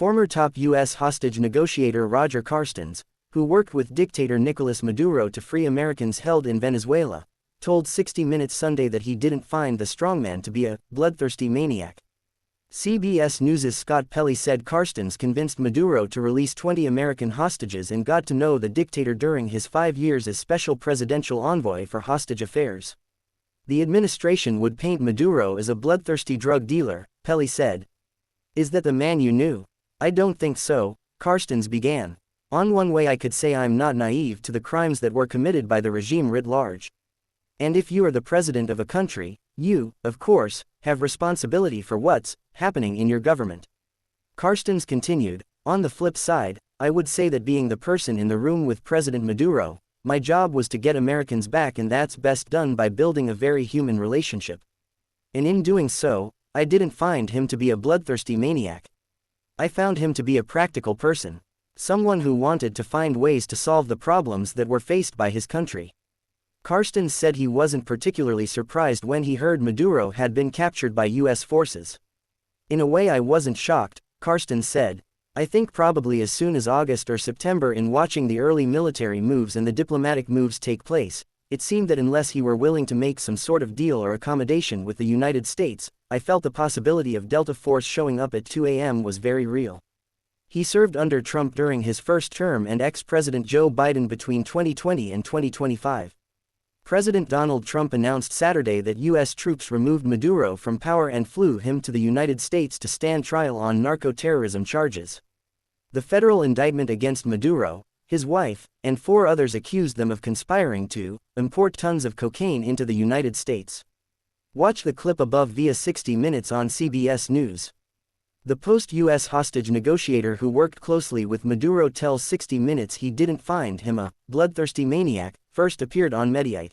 Former top U.S. hostage negotiator Roger Carstens, who worked with dictator Nicolas Maduro to free Americans held in Venezuela, told 60 Minutes Sunday that he didn't find the strongman to be a bloodthirsty maniac. CBS News' Scott Pelley said Carstens convinced Maduro to release 20 American hostages and got to know the dictator during his 5 years as special presidential envoy for hostage affairs. The administration would paint Maduro as a bloodthirsty drug dealer, Pelley said. Is that the man you knew? I don't think so, Carstens began. On one way I could say I'm not naive to the crimes that were committed by the regime writ large. And if you are the president of a country, you, of course, have responsibility for what's happening in your government. Carstens continued, on the flip side, I would say that being the person in the room with President Maduro, my job was to get Americans back, and that's best done by building a very human relationship. And in doing so, I didn't find him to be a bloodthirsty maniac. I found him to be a practical person. Someone who wanted to find ways to solve the problems that were faced by his country. Carstens said he wasn't particularly surprised when he heard Maduro had been captured by U.S. forces. In a way I wasn't shocked, Carstens said. I think probably as soon as August or September, in watching the early military moves and the diplomatic moves take place, it seemed that unless he were willing to make some sort of deal or accommodation with the United States, I felt the possibility of Delta Force showing up at 2 a.m. was very real. He served under Trump during his first term and ex-President Joe Biden between 2020 and 2025. President Donald Trump announced Saturday that U.S. troops removed Maduro from power and flew him to the United States to stand trial on narco-terrorism charges. The federal indictment against Maduro, his wife, and 4 others accused them of conspiring to import tons of cocaine into the United States. Watch the clip above via 60 Minutes on CBS News. The post-U.S. hostage negotiator who worked closely with Maduro tells 60 Minutes he didn't find him a bloodthirsty maniac, first appeared on Mediaite.